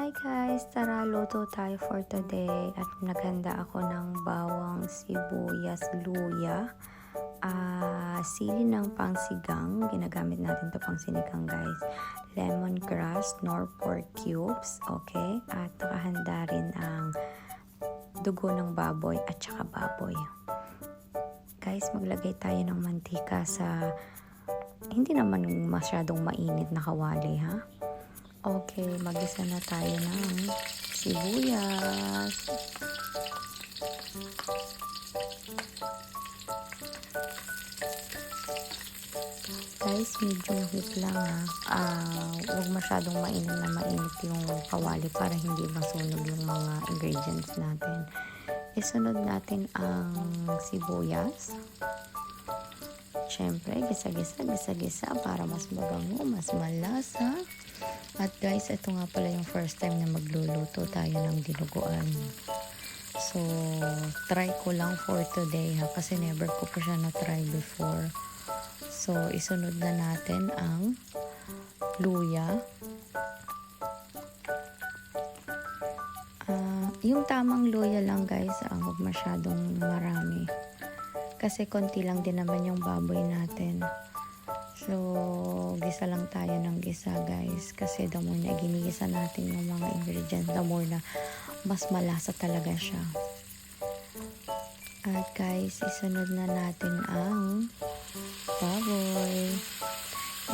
Hi guys! Tara, luto tayo for today. At naghanda ako ng bawang, sibuyas, luya, sili ng pangsigang. Ginagamit natin to pang sinigang guys. Lemongrass, nor pork cubes. Okay? At nakahanda rin ang dugo ng baboy at saka baboy. Guys, maglagay tayo ng mantika sa hindi naman masyadong mainit na kawali ha. Okay, mag-isa na tayo ng sibuyas. Guys, medium heat lang ha. Huwag masyadong mainit yung kawali para hindi masunog yung mga ingredients natin. Isunod natin ang sibuyas. Siyempre, gisa-gisa para mas mabango, mas malasa. At guys, ito nga pala yung first time na magluluto tayo ng dinuguan. So, try ko lang for today ha, kasi never ko pa siya na-try before. So, isunod na natin ang luya. Yung tamang luya lang guys, huwag masyadong marami. Kasi konti lang din naman yung baboy natin. So, gisa lang tayo ng gisa guys. Kasi the more na ginigisa natin yung mga ingredients, the more na mas malasa talaga siya. At guys, isunod na natin ang baboy.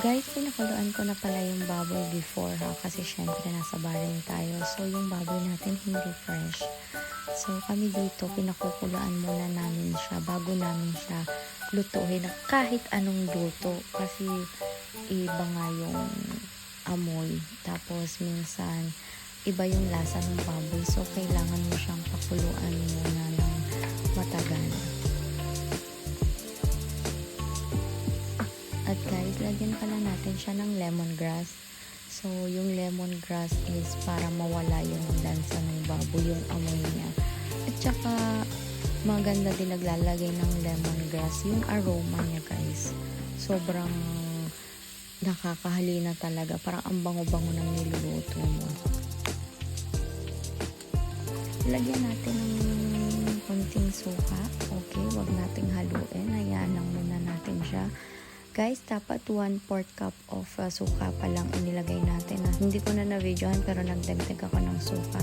Guys, pinakuluan ko na pala yung baboy before ha. Kasi syempre nasa barin tayo. So, yung baboy natin hindi fresh. So, kami dito, pinakukuluan muna namin siya bago namin siya lutuhin na kahit anong luto. Kasi iba nga yung amoy. Tapos, minsan, iba yung lasa ng baboy. So, kailangan mo siyang pakuluan muna ng matagal. At guys, lagyan pala natin siya ng lemongrass. So, yung lemongrass is para mawala yung lansa ng baboy, yung amoy niya. At saka, maganda din naglalagay ng lemongrass. Yung aroma niya guys, sobrang nakakahalina talaga. Parang ang bango-bango ng niluluto mo. Lagyan natin ng konting suka. Okay, wag nating haluin. Hayaan lang muna natin siya. Guys, dapat 1/4 cup of suka pa lang inilagay natin. Hindi ko na na-videohan pero nagdagdag ako ng suka.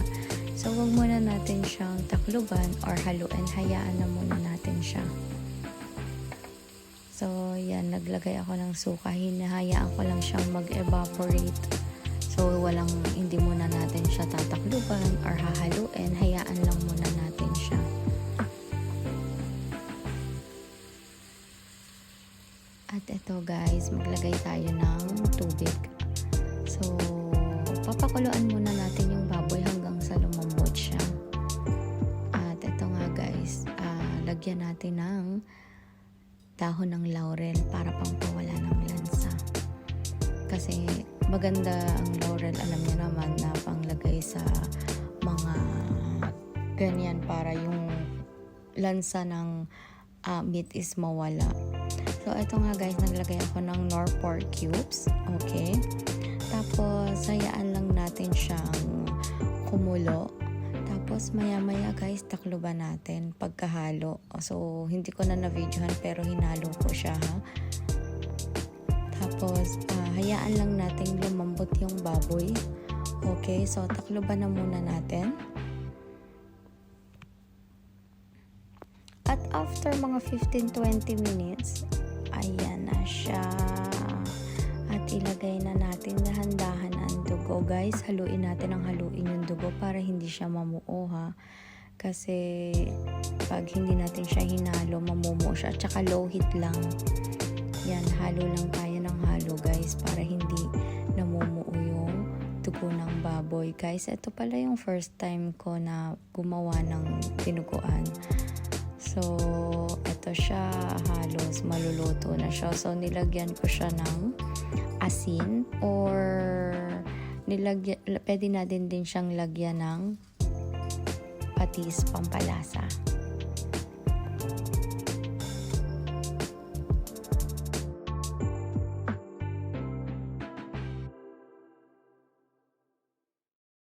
So, wag muna natin siyang takluban or haluin. Hayaan na muna natin siya. So, yan. Naglagay ako ng suka. Hinahayaan ko lang siyang mag-evaporate. So, hindi muna natin siya tatakluban or hahaluin. Hayaan lang muna natin siya. At ito guys, maglagay tayo ng tubig. So, papakuluan muna natin yung baboy hanggang sa lumambot siya. At ito nga guys, lagyan natin ng dahon ng laurel para pampawala ng lansa. Kasi maganda ang laurel, alam niyo naman na panglagay sa mga ganyan para yung lansa ng meat is mawala. So, ito nga guys, naglagay ako ng nor pork cubes. Okay. Tapos, hayaan lang natin siyang kumulo. Tapos, maya-maya guys, takluban natin pagkahalo. So, hindi ko na na-videohan pero hinalo ko siya ha. Tapos, hayaan lang natin lumambot yung baboy. Okay. So, takluban na muna natin. At after mga 15-20 minutes, ayan na siya. At ilagay na natin dahan-dahan ang dugo. Guys, haluin natin yung dugo para hindi siya mamuo ha. Kasi pag hindi natin siya hinalo, mamumuo siya. At saka low heat lang. Yan, halo lang tayo ng halo guys para hindi namumuo yung dugo ng baboy. Guys, ito pala yung first time ko na gumawa ng dinuguan. So, ito siya, halos maluluto na siya. So, nilagyan ko siya ng asin or pwede na din siyang lagyan ng patis pampalasa.